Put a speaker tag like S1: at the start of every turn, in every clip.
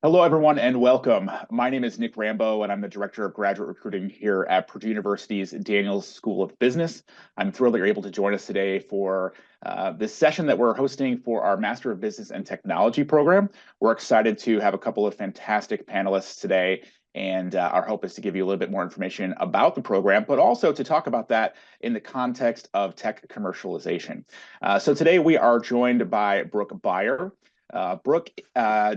S1: Hello, everyone, and welcome. My name is Nick Rambo, and I'm the Director of Graduate Recruiting here at Purdue University's Daniels School of Business. I'm thrilled that you're able to join us today for this session that we're hosting for our Master of Business and Technology program. We're excited to have a couple of fantastic panelists today, and our hope is to give you a little bit more information about the program, but also to talk about that in the context of tech commercialization. So today we are joined by Brooke Beyer. Brooke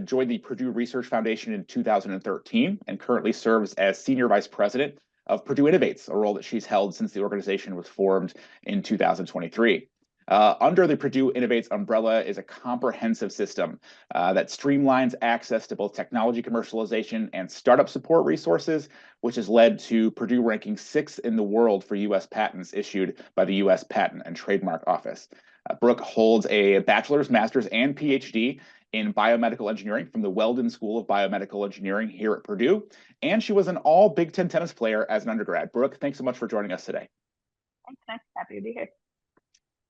S1: joined the Purdue Research Foundation in 2013 and currently serves as Senior Vice President of Purdue Innovates, a role that she's held since the organization was formed in 2023. Under the Purdue Innovates umbrella is a comprehensive system that streamlines access to both technology commercialization and startup support resources, which has led to Purdue ranking 6th in the world for U.S. patents issued by the U.S. Patent and Trademark Office. Brooke holds a bachelor's, master's, and PhD in biomedical engineering from the Weldon School of Biomedical Engineering here at Purdue, and she was an all Big Ten tennis player as an undergrad. Brooke, thanks so much for joining us today.
S2: Thanks, Nick. Happy to be here.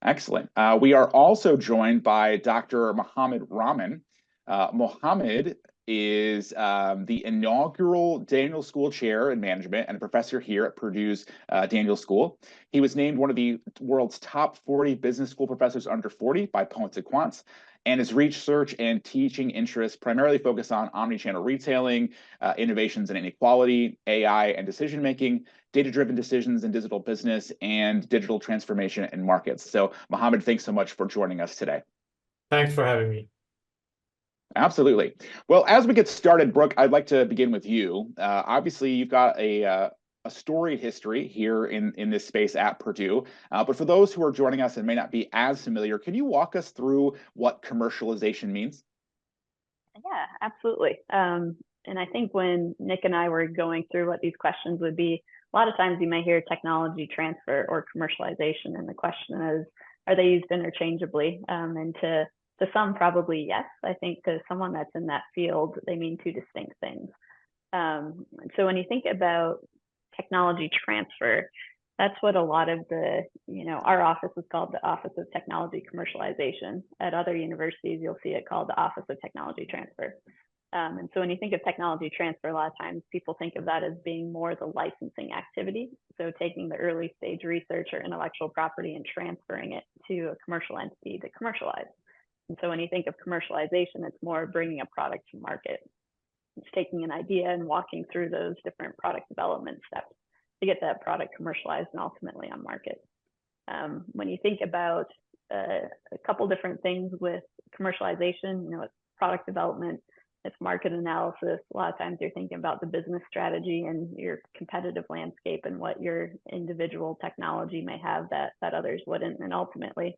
S1: Excellent. We are also joined by Dr. Mohammed Rahman. Mohammed is the inaugural Daniels School Chair in Management and a professor here at Purdue's Daniels School. He was named one of the world's top 40 business school professors under 40 by Poets and Quants, and his research and teaching interests primarily focus on omnichannel retailing, innovations and inequality, AI and decision-making, data-driven decisions in digital business, and digital transformation in markets. So, Mohammed, thanks so much for joining us today.
S3: Thanks for having me.
S1: Absolutely. Well, as we get started, Brooke, I'd like to begin with you. Obviously, you've got a storied history here in this space at Purdue. But for those who are joining us and may not be as familiar, can you walk us through what commercialization means?
S2: Yeah, absolutely. And I think when Nick and I were going through what these questions would be, a lot of times you may hear technology transfer or commercialization, and the question is, are they used interchangeably? And to some, probably yes. I think to someone that's in that field, they mean two distinct things. So when you think about technology transfer, that's what a lot of our office is called the Office of Technology Commercialization. At other universities, you'll see it called the Office of Technology Transfer. And so when you think of technology transfer, a lot of times people think of that as being more the licensing activity. So taking the early stage research or intellectual property and transferring it to a commercial entity to commercialize. And so when you think of commercialization, it's more bringing a product to market. It's taking an idea and walking through those different product development steps to get that product commercialized and ultimately on market. When you think about a couple different things with commercialization, it's product development, it's market analysis. A lot of times you're thinking about the business strategy and your competitive landscape and what your individual technology may have that others wouldn't. And ultimately,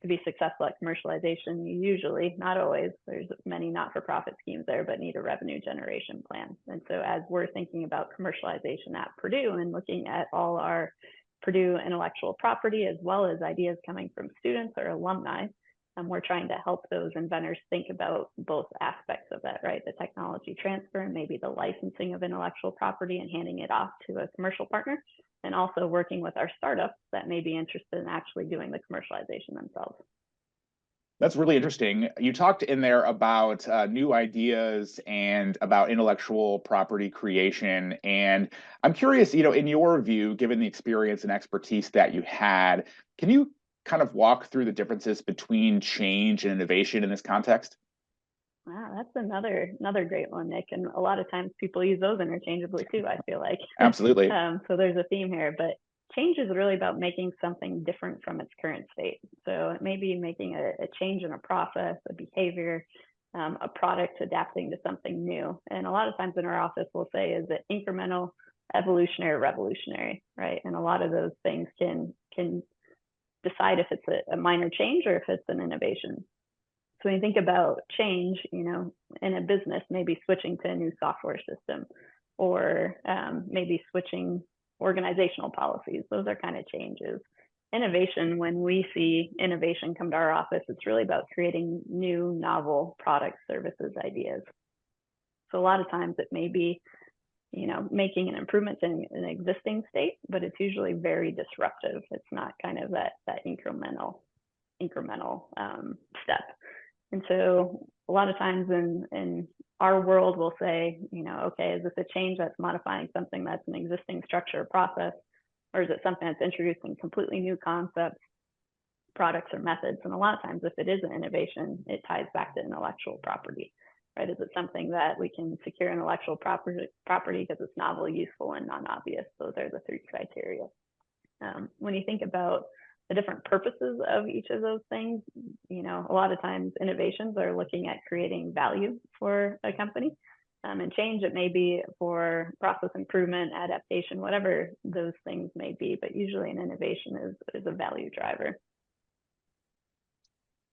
S2: to be successful at commercialization, you usually, not always, there's many not-for-profit schemes there, but need a revenue generation plan. And so as we're thinking about commercialization at Purdue and looking at all our Purdue intellectual property, as well as ideas coming from students or alumni, we're trying to help those inventors think about both aspects of that, right? The technology transfer and maybe the licensing of intellectual property and handing it off to a commercial partner, and also working with our startups that may be interested in actually doing the commercialization themselves.
S1: That's really interesting. You talked in there about new ideas and about intellectual property creation. And I'm curious, in your view, given the experience and expertise that you had, can you kind of walk through the differences between change and innovation in this context?
S2: Wow, that's another great one, Nick. And a lot of times people use those interchangeably too, I feel like.
S1: Absolutely.
S2: So there's a theme here, but change is really about making something different from its current state. So it may be making a change in a process, a behavior, a product, adapting to something new. And a lot of times in our office, we'll say, is it incremental, evolutionary, revolutionary, right? And a lot of those things can decide if it's a minor change or if it's an innovation. So when you think about change, in a business, maybe switching to a new software system or maybe switching organizational policies, those are kind of changes. Innovation, when we see innovation come to our office, it's really about creating new, novel products, services, ideas. So a lot of times it may be making an improvement in an existing state, but it's usually very disruptive. It's not kind of that incremental step. And so a lot of times in our world, we'll say, okay, is this a change that's modifying something that's an existing structure or process, or is it something that's introducing completely new concepts, products, or methods? And a lot of times, if it is an innovation, it ties back to intellectual property, right? Is it something that we can secure intellectual property because it's novel, useful, and non-obvious? Those are the three criteria. When you think about the different purposes of each of those things, a lot of times innovations are looking at creating value for a company. And change, it may be for process improvement, adaptation, whatever those things may be, but usually an innovation is a value driver.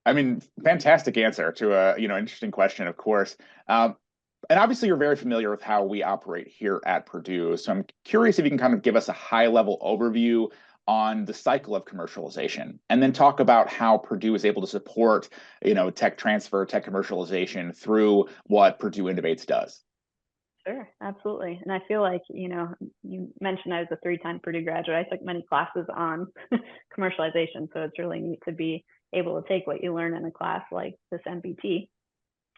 S1: I mean, fantastic answer to a interesting question, of course. And obviously, you're very familiar with how we operate here at Purdue. So I'm curious if you can kind of give us a high-level overview on the cycle of commercialization, and then talk about how Purdue is able to support, tech transfer, tech commercialization through what Purdue Innovates does.
S2: Sure, absolutely. And I feel like, you mentioned I was a 3-time Purdue graduate. I took many classes on commercialization, so it's really neat to be able to take what you learn in a class like this MBT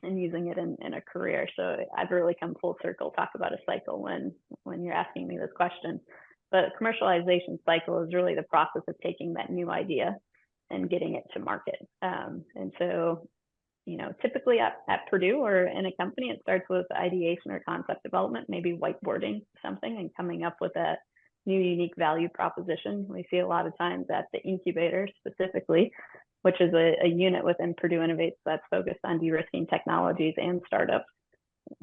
S2: and using it in a career. So I've really come full circle, talk about a cycle when you're asking me this question. But commercialization cycle is really the process of taking that new idea and getting it to market. And so, typically at Purdue or in a company, it starts with ideation or concept development, maybe whiteboarding something and coming up with a new unique value proposition. We see a lot of times at the incubator specifically, which is a unit within Purdue Innovates that's focused on de-risking technologies and startups.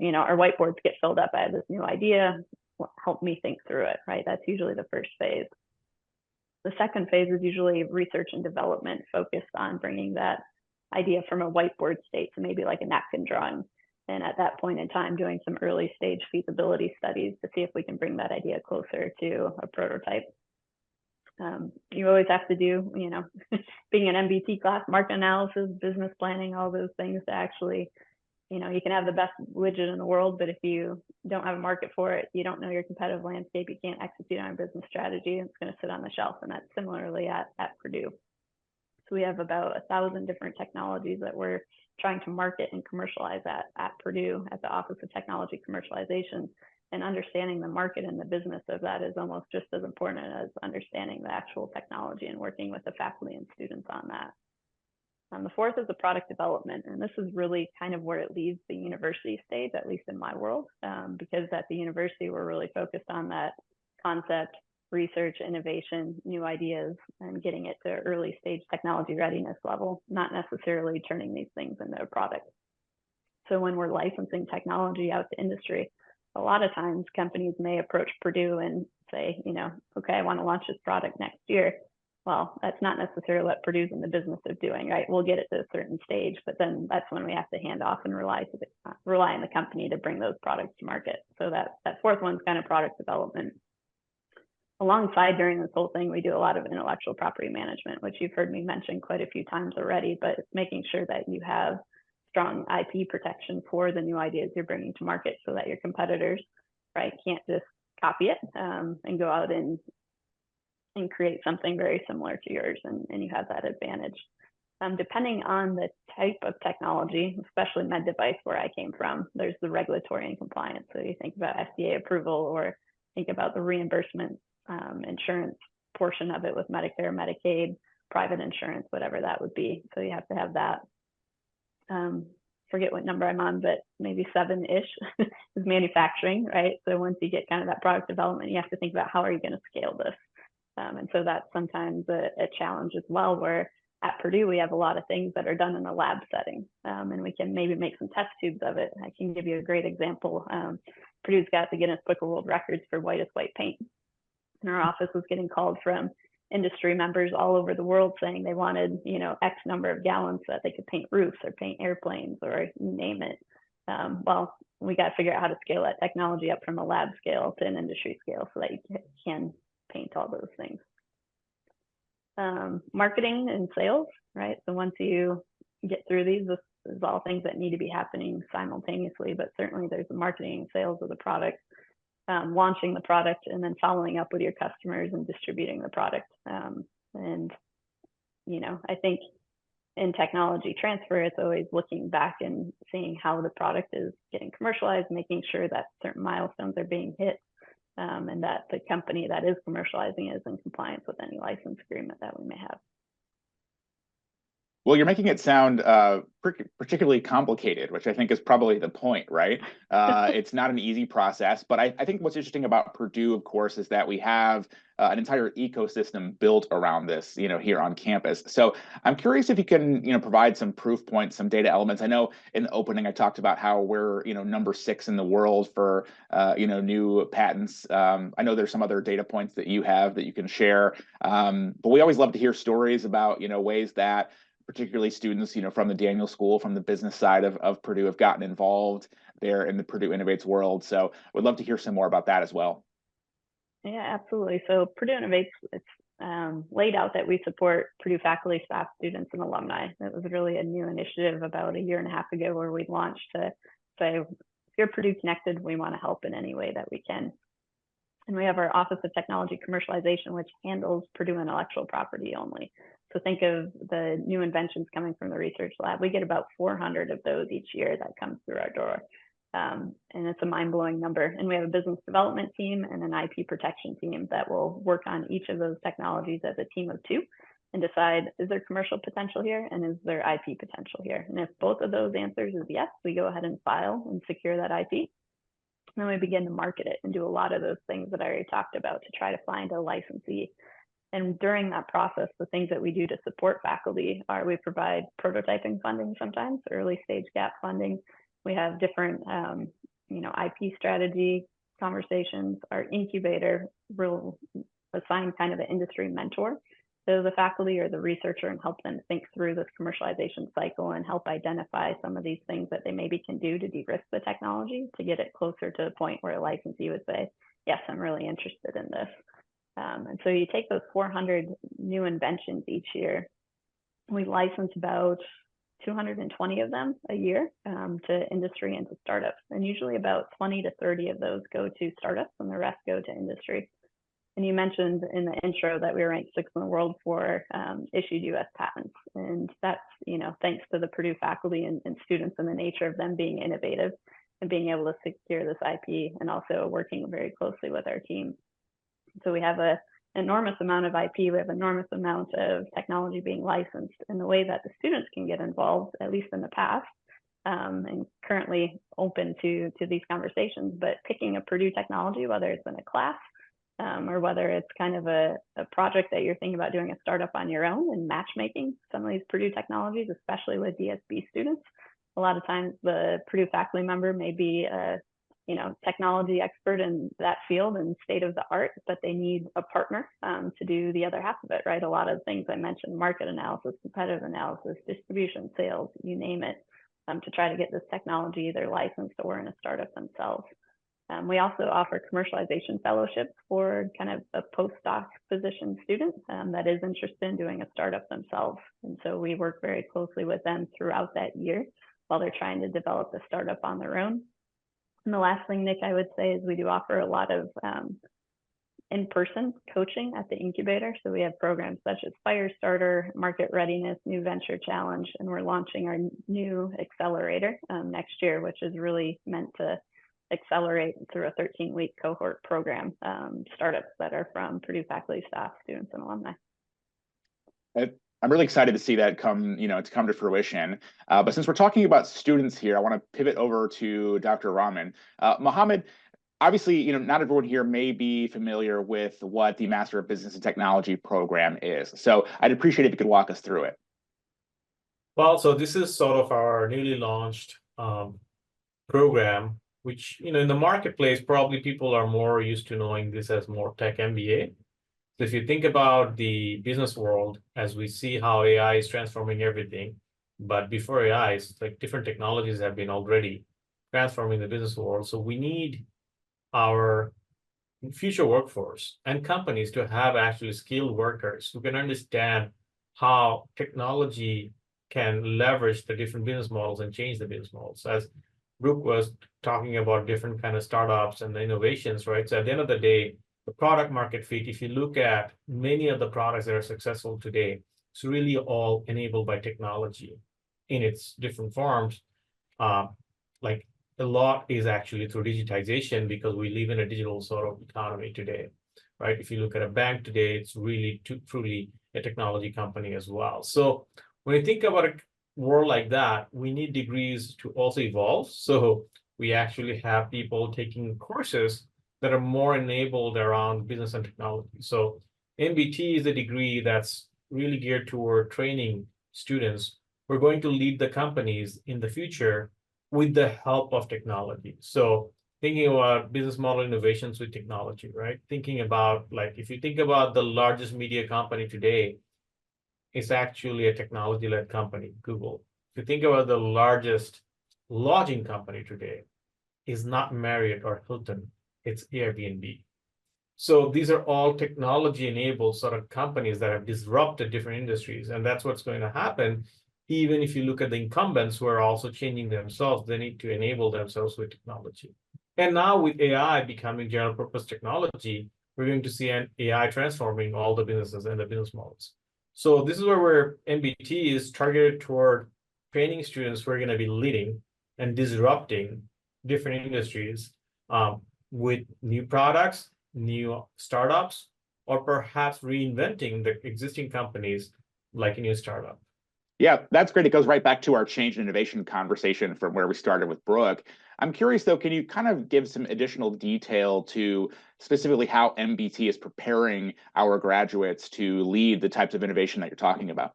S2: Our whiteboards get filled up. I have this new idea, help me think through it, right? That's usually the first phase. The second phase is usually research and development, focused on bringing that idea from a whiteboard state to maybe like a napkin drawing. And at that point in time, doing some early stage feasibility studies to see if we can bring that idea closer to a prototype. You always have to do, being an MBT class, market analysis, business planning, all those things to actually, you can have the best widget in the world, but if you don't have a market for it, you don't know your competitive landscape, you can't execute on a business strategy, it's going to sit on the shelf. And that's similarly at Purdue. So we have about 1,000 different technologies that we're trying to market and commercialize at Purdue, at the Office of Technology Commercialization. And understanding the market and the business of that is almost just as important as understanding the actual technology and working with the faculty and students on that. The fourth is the product development. And this is really kind of where it leaves the university stage, at least in my world, because at the university, we're really focused on that concept, research, innovation, new ideas, and getting it to early stage technology readiness level, not necessarily turning these things into a product. So when we're licensing technology out to industry, a lot of times companies may approach Purdue and say, okay, I want to launch this product next year. Well, that's not necessarily what Purdue's in the business of doing, right? We'll get it to a certain stage, but then that's when we have to hand off and rely on the company to bring those products to market. So that fourth one's kind of product development. Alongside during this whole thing, we do a lot of intellectual property management, which you've heard me mention quite a few times already, but it's making sure that you have strong IP protection for the new ideas you're bringing to market so that your competitors, right, can't just copy it and go out and create something very similar to yours, and you have that advantage. Depending on the type of technology, especially med device where I came from, there's the regulatory and compliance. So you think about FDA approval or think about the reimbursement insurance portion of it with Medicare, Medicaid, private insurance, whatever that would be. So you have to have that. Forget what number I'm on, but maybe 7-ish is manufacturing, right? So once you get kind of that product development, you have to think about how are you going to scale this? And so that's sometimes a challenge as well, where at Purdue, we have a lot of things that are done in a lab setting, and we can maybe make some test tubes of it. I can give you a great example. Purdue's got the Guinness Book of World Records for whitest white paint. And our office was getting called from industry members all over the world saying they wanted, X number of gallons so that they could paint roofs or paint airplanes or you name it. Well, we got to figure out how to scale that technology up from a lab scale to an industry scale so that you can paint all those things. Marketing and sales, right? So once you get through these, this is all things that need to be happening simultaneously, but certainly there's the marketing and sales of the product, launching the product, and then following up with your customers and distributing the product. And, I think in technology transfer, it's always looking back and seeing how the product is getting commercialized, making sure that certain milestones are being hit, and that the company that is commercializing is in compliance with any license agreement that we may have.
S1: Well, you're making it sound particularly complicated, which I think is probably the point, right? It's not an easy process, but I think what's interesting about Purdue, of course, is that we have an entire ecosystem built around this, here on campus. So I'm curious if you can, provide some proof points, some data elements. I know in the opening I talked about how we're, number 6 in the world for, new patents. I know there's some other data points that you have that you can share, but we always love to hear stories about, ways that particularly students, from the Daniels School, from the business side of Purdue have gotten involved there in the Purdue Innovates world. So we'd love to hear some more about that as well.
S2: Yeah, absolutely. So Purdue Innovates, it's laid out that we support Purdue faculty, staff, students, and alumni. It was really a new initiative about a year and a half ago where we launched to say, if you're Purdue connected, we want to help in any way that we can. And we have our Office of Technology Commercialization, which handles Purdue intellectual property only. So think of the new inventions coming from the research lab. We get about 400 of those each year that comes through our door. And it's a mind-blowing number. And we have a business development team and an IP protection team that will work on each of those technologies as a team of 2 and decide, is there commercial potential here and is there IP potential here? And if both of those answers is yes, we go ahead and file and secure that IP. And then we begin to market it and do a lot of those things that I already talked about to try to find a licensee. And during that process, the things that we do to support faculty are we provide prototyping funding sometimes, early stage gap funding. We have different, IP strategy conversations. Our incubator will assign kind of an industry mentor to the faculty or the researcher and help them think through this commercialization cycle and help identify some of these things that they maybe can do to de-risk the technology to get it closer to the point where a licensee would say, yes, I'm really interested in this. And so you take those 400 new inventions each year, we license about 220 of them a year to industry and to startups. And usually about 20 to 30 of those go to startups and the rest go to industry. And you mentioned in the intro that we were ranked 6th in the world for issued US patents. And that's, thanks to the Purdue faculty and students and the nature of them being innovative and being able to secure this IP and also working very closely with our team. So we have an enormous amount of IP, we have an enormous amount of technology being licensed. And the way that the students can get involved, at least in the past, and currently open to these conversations, but picking a Purdue technology, whether it's in a class or whether it's kind of a project that you're thinking about doing a startup on your own and matchmaking some of these Purdue technologies, especially with DSB students. A lot of times the Purdue faculty member may be a technology expert in that field and state of the art, but they need a partner to do the other half of it, right? A lot of things I mentioned, market analysis, competitive analysis, distribution, sales, you name it, to try to get this technology either licensed or in a startup themselves. We also offer commercialization fellowships for kind of a postdoc position student that is interested in doing a startup themselves. And so we work very closely with them throughout that year while they're trying to develop the startup on their own. And the last thing, Nick, I would say is we do offer a lot of in-person coaching at the incubator. So we have programs such as Firestarter, Market Readiness, New Venture Challenge, and we're launching our new accelerator next year, which is really meant to accelerate through a 13-week cohort program, startups that are from Purdue faculty, staff, students, and alumni.
S1: I'm really excited to see that come to fruition. But since we're talking about students here, I want to pivot over to Dr. Rahman. Mohammed, obviously, not everyone here may be familiar with what the Master of Business and Technology program is. So I'd appreciate if you could walk us through it.
S3: Well, so this is sort of our newly launched program, which, in the marketplace, probably people are more used to knowing this as more tech MBA. So if you think about the business world, as we see how AI is transforming everything, but before AI, it's like different technologies have been already transforming the business world. So we need our future workforce and companies to have actually skilled workers who can understand how technology can leverage the different business models and change the business models. As Brooke was talking about different kind of startups and the innovations, right? So at the end of the day, the product market fit, if you look at many of the products that are successful today, It's really all enabled by technology in its different forms. Like a lot is actually through digitization because we live in a digital sort of economy today, right? If you look at a bank today, it's really truly a technology company as well. So when you think about a world like that, we need degrees to also evolve. So we actually have people taking courses that are more enabled around business and technology. So MBT is a degree that's really geared toward training students who are going to lead the companies in the future with the help of technology. So thinking about business model innovations with technology, right? Thinking about, like, if you think about the largest media company today, it's actually a technology-led company, Google. If you think about the largest lodging company today, is not Marriott or Hilton, it's Airbnb. So these are all technology-enabled sort of companies that have disrupted different industries, and that's what's going to happen. Even if you look at the incumbents who are also changing themselves, they need to enable themselves with technology. And now with AI becoming general purpose technology, we're going to see an AI transforming all the businesses and the business models. So this is where MBT is targeted toward training students who are going to be leading and disrupting different industries with new products, new startups, or perhaps reinventing the existing companies like a new startup.
S1: Yeah, that's great. It goes right back to our change and innovation conversation from where we started with Brooke. I'm curious, though, can you kind of give some additional detail to specifically how MBT is preparing our graduates to lead the types of innovation that you're talking about?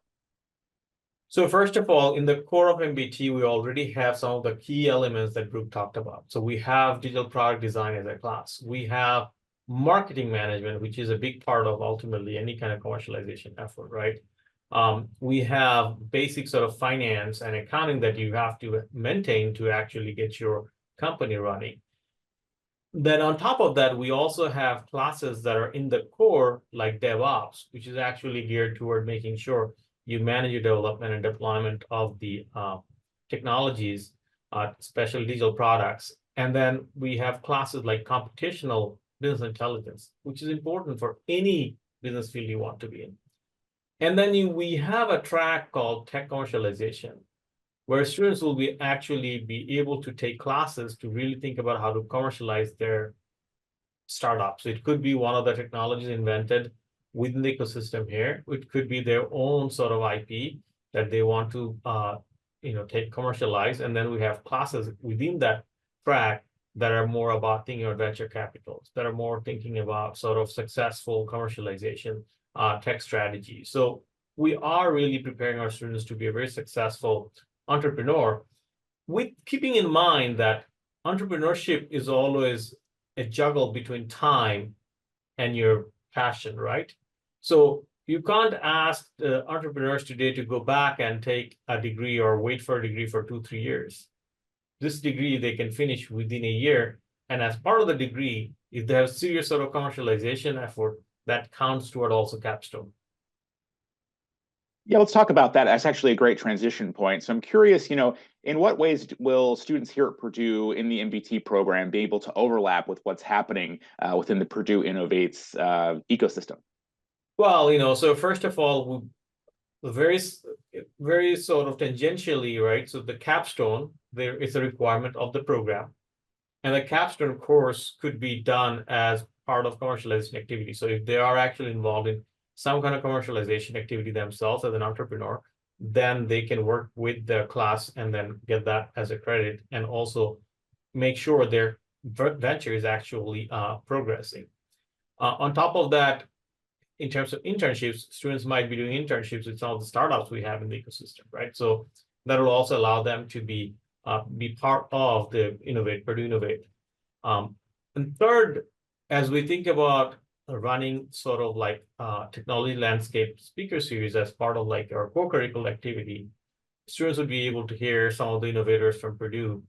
S3: So first of all, in the core of MBT, we already have some of the key elements that Brooke talked about. So we have digital product design as a class. We have marketing management, which is a big part of ultimately any kind of commercialization effort, right? We have basic sort of finance and accounting that you have to maintain to actually get your company running. Then on top of that, we also have classes that are in the core, like DevOps, which is actually geared toward making sure you manage your development and deployment of the technologies, especially digital products. And then we have classes like computational business intelligence, which is important for any business field you want to be in. And then we have a track called tech commercialization, where students will actually be able to take classes to really think about how to commercialize their startups. So it could be one of the technologies invented within the ecosystem here. It could be their own sort of IP that they want to take commercialize. And then we have classes within that track that are more about thinking about venture capitals, that are more thinking about sort of successful commercialization tech strategy. So we are really preparing our students to be a very successful entrepreneur, with keeping in mind that entrepreneurship is always a juggle between time and your passion, right? So you can't ask entrepreneurs today to go back and take a degree or wait for a degree for 2-3 years. This degree they can finish within a year, and as part of the degree, if they have serious sort of commercialization effort, that counts toward also capstone.
S1: Yeah, let's talk about that. That's actually a great transition point. So I'm curious, in what ways will students here at Purdue in the MBT program be able to overlap with what's happening within the Purdue Innovates ecosystem?
S3: Well, so first of all, very sort of tangentially, right? So the capstone, there is a requirement of the program. And the capstone course could be done as part of commercialization activity. So if they are actually involved in some kind of commercialization activity themselves as an entrepreneur, then they can work with the class and then get that as a credit, and also make sure their venture is actually progressing. On top of that, in terms of internships, students might be doing internships with some of the startups we have in the ecosystem, right? So that will also allow them to be part of the Purdue Innovate. And third, as we think about running sort of like technology landscape speaker series as part of like our co-curricular activity, students would be able to hear some of the innovators from Purdue,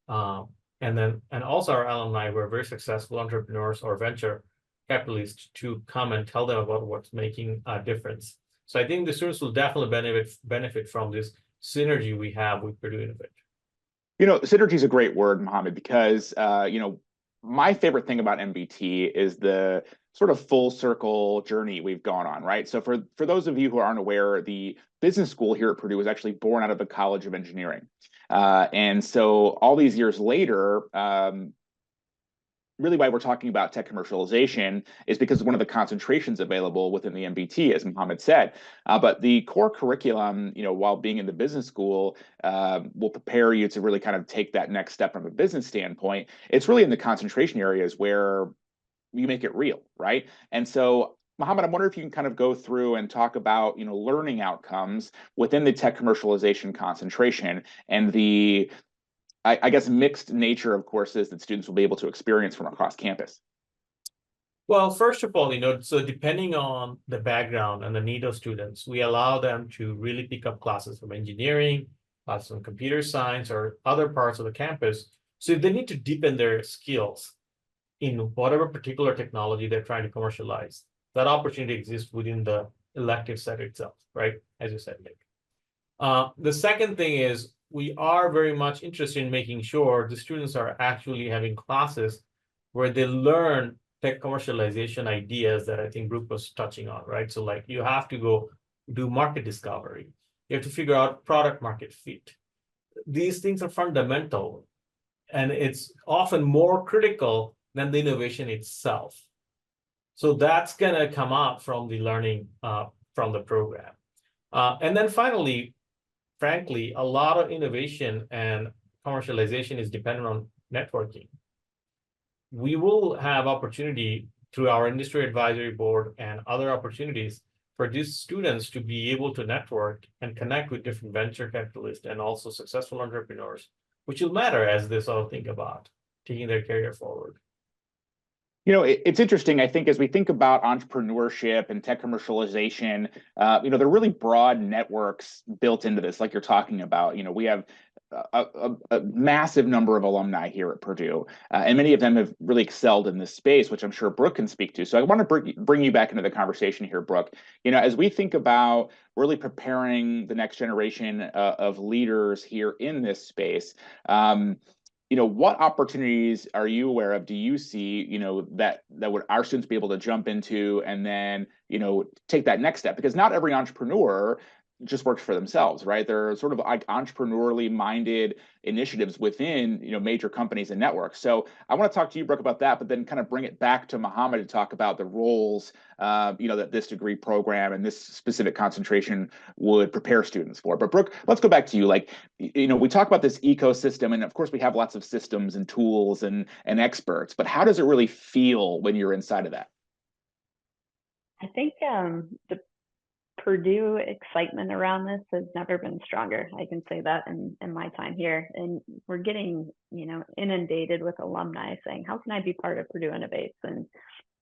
S3: and also our alumni who are very successful entrepreneurs or venture capitalists to come and tell them about what's making a difference. So I think the students will definitely benefit from this synergy we have with Purdue Innovate.
S1: Synergy is a great word, Mohammed, because my favorite thing about MBT is the sort of full circle journey we've gone on, right? So for those of you who aren't aware, the business school here at Purdue was actually born out of the College of Engineering. And so all these years later, really why we're talking about tech commercialization is because of one of the concentrations available within the MBT, as Mohammed said. But the core curriculum, while being in the business school, will prepare you to really kind of take that next step from a business standpoint. It's really in the concentration areas where you make it real, right? And so, Mohammed, I'm wondering if you can kind of go through and talk about, learning outcomes within the tech commercialization concentration and the I guess, mixed nature of courses that students will be able to experience from across campus.
S3: Well, first of all, so depending on the background and the need of students, we allow them to really pick up classes from engineering, classes from computer science, or other parts of the campus. So if they need to deepen their skills in whatever particular technology they're trying to commercialize, that opportunity exists within the elective set itself, right? As you said, Nick. The second thing is we are very much interested in making sure the students are actually having classes where they learn tech commercialization ideas that I think Brooke was touching on, right? So like you have to go do market discovery. You have to figure out product market fit. These things are fundamental, and it's often more critical than the innovation itself. So that's going to come out from the learning from the program. And then finally, frankly, a lot of innovation and commercialization is dependent on networking. We will have opportunity through our industry advisory board and other opportunities for these students to be able to network and connect with different venture capitalists and also successful entrepreneurs, which will matter as they sort of think about taking their career forward.
S1: It's interesting. I think as we think about entrepreneurship and tech commercialization, there are really broad networks built into this, like you're talking about. We have a massive number of alumni here at Purdue, and many of them have really excelled in this space, which I'm sure Brooke can speak to. So I want to bring you back into the conversation here, Brooke. As we think about really preparing the next generation of leaders here in this space, what opportunities are you aware of? Do you see, that would our students be able to jump into and then, take that next step? Because not every entrepreneur just works for themselves, right? There are sort of like entrepreneurially minded initiatives within, major companies and networks. So I want to talk to you, Brooke, about that, but then kind of bring it back to Mohammed to talk about the roles, that this degree program and this specific concentration would prepare students for. But Brooke, let's go back to you. Like, we talk about this ecosystem, and of course we have lots of systems and tools and experts, but how does it really feel when you're inside of that?
S2: I think the Purdue excitement around this has never been stronger. I can say that in my time here. And we're getting, inundated with alumni saying, how can I be part of Purdue Innovates? And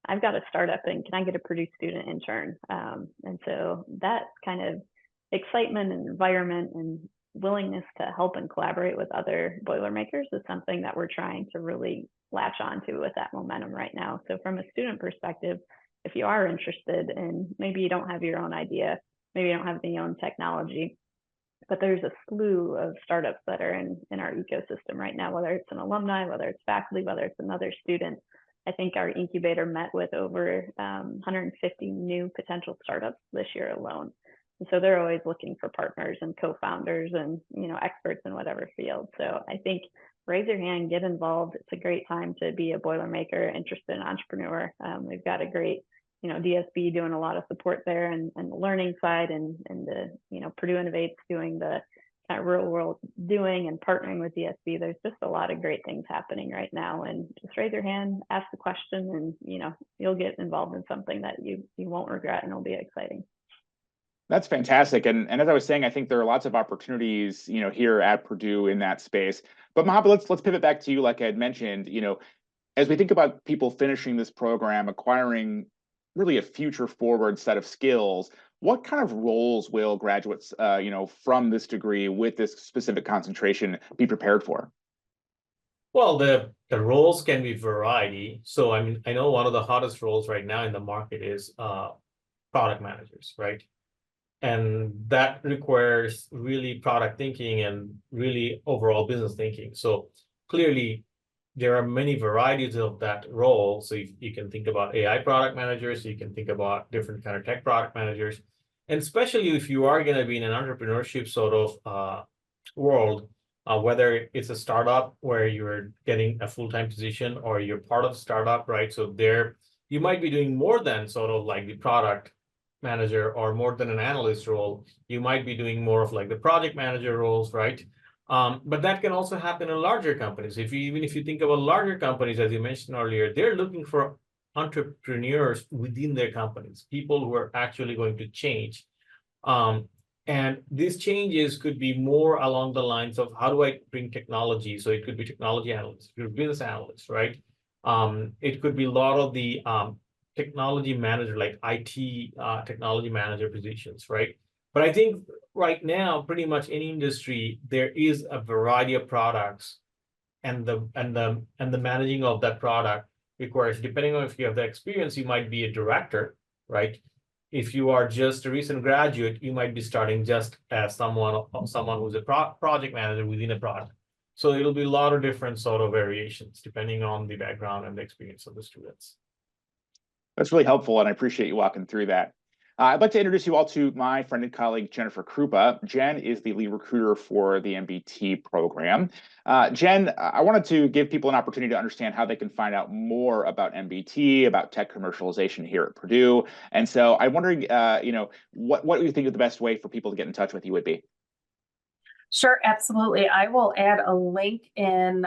S2: I've got a startup, and can I get a Purdue student intern? And so that kind of excitement and environment and willingness to help and collaborate with other Boilermakers is something that we're trying to really latch onto with that momentum right now. So from a student perspective, if you are interested and maybe you don't have your own idea, maybe you don't have your own technology, but there's a slew of startups that are in our ecosystem right now, whether it's an alumni, whether it's faculty, whether it's another student. I think our incubator met with over 150 new potential startups this year alone. And so they're always looking for partners and co-founders and, experts in whatever field. So I think raise your hand, get involved. It's a great time to be a Boilermaker, interested in entrepreneur. We've got a great, DSB doing a lot of support there and the learning side, and the, Purdue Innovates doing the kind of real world doing and partnering with DSB. There's just a lot of great things happening right now, and just raise your hand, ask the question, and, you'll get involved in something that you won't regret, and it'll be exciting.
S1: That's fantastic. And as I was saying, I think there are lots of opportunities, here at Purdue in that space. But Mohammed, let's pivot back to you. Like I had mentioned, as we think about people finishing this program, acquiring really a future forward set of skills, what kind of roles will graduates, from this degree with this specific concentration be prepared for?
S3: Well, the roles can be variety. So I know one of the hottest roles right now in the market is product managers, right? And that requires really product thinking and really overall business thinking. So clearly, there are many varieties of that role. So you can think about AI product managers, you can think about different kind of tech product managers. And especially if you are going to be in an entrepreneurship sort of world, whether it's a startup where you're getting a full-time position or you're part of a startup, right? So there, you might be doing more than sort of like the product manager or more than an analyst role. You might be doing more of like the project manager roles, right? But that can also happen in larger companies. Even if you think about larger companies, as you mentioned earlier, they're looking for entrepreneurs within their companies, people who are actually going to change. And these changes could be more along the lines of how do I bring technology? So it could be technology analysts, it could be business analysts, right? It could be a lot of the technology manager, like IT technology manager positions, right? But I think right now, pretty much any industry, there is a variety of products, and the managing of that product requires, depending on if you have the experience, you might be a director, right? If you are just a recent graduate, you might be starting just as someone who's a project manager within a product. So it'll be a lot of different sort of variations depending on the background and the experience of the students.
S1: That's really helpful, and I appreciate you walking through that. I'd like to introduce you all to my friend and colleague, Jennifer Krupa. Jen is the lead recruiter for the MBT program. Jen, I wanted to give people an opportunity to understand how they can find out more about MBT, about tech commercialization here at Purdue. And so I'm wondering, what you think the best way for people to get in touch with you would be?
S4: Sure, absolutely. I will add a link in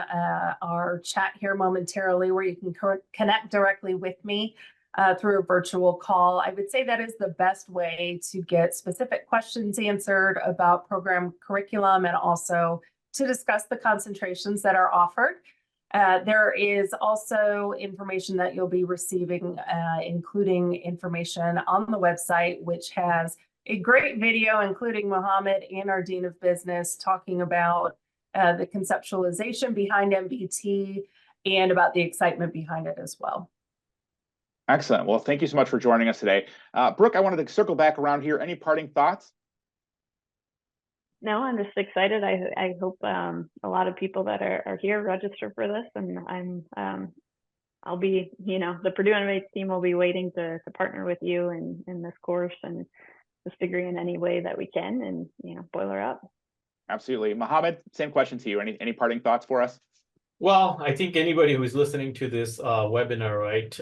S4: our chat here momentarily where you can connect directly with me through a virtual call. I would say that is the best way to get specific questions answered about program curriculum and also to discuss the concentrations that are offered. There is also information that you'll be receiving, including information on the website, which has a great video, including Mohammed and our Dean of Business, talking about the conceptualization behind MBT and about the excitement behind it as well.
S1: Excellent. Well, thank you so much for joining us today. Brooke, I wanted to circle back around here. Any parting thoughts?
S2: No, I'm just excited. I hope a lot of people that are here register for this, and I'll be, the Purdue Innovates team will be waiting to partner with you in this course and this degree in any way that we can, and boiler up.
S1: Absolutely. Mohammed, same question to you. Any parting thoughts for us?
S3: Well, I think anybody who is listening to this webinar, right,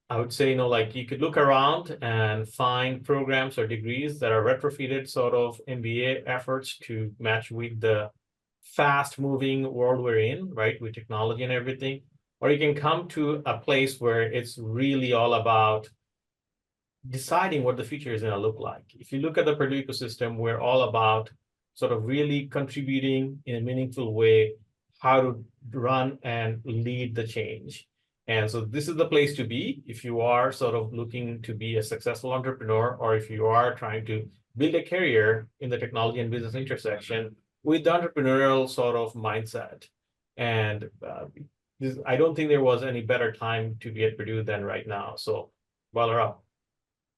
S3: I would say, you could look around and find programs or degrees that are retrofitted sort of MBA efforts to match with the fast-moving world we're in, right, with technology and everything. Or you can come to a place where it's really all about deciding what the future is going to look like. If you look at the Purdue ecosystem, we're all about sort of really contributing in a meaningful way how to run and lead the change. And so this is the place to be if you are sort of looking to be a successful entrepreneur, or if you are trying to build a career in the technology and business intersection with the entrepreneurial sort of mindset. And I don't think there was any better time to be at Purdue than right now. So boiler up.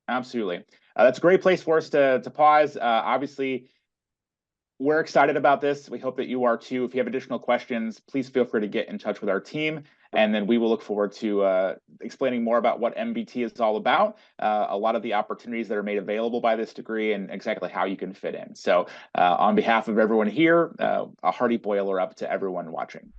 S1: Absolutely. That's a great place for us to pause. Obviously, we're excited about this. We hope that you are too. If you have additional questions, please feel free to get in touch with our team, and then we will look forward to explaining more about what MBT is all about, a lot of the opportunities that are made available by this degree, and exactly how you can fit in. So on behalf of everyone here, a hearty boiler up to everyone watching.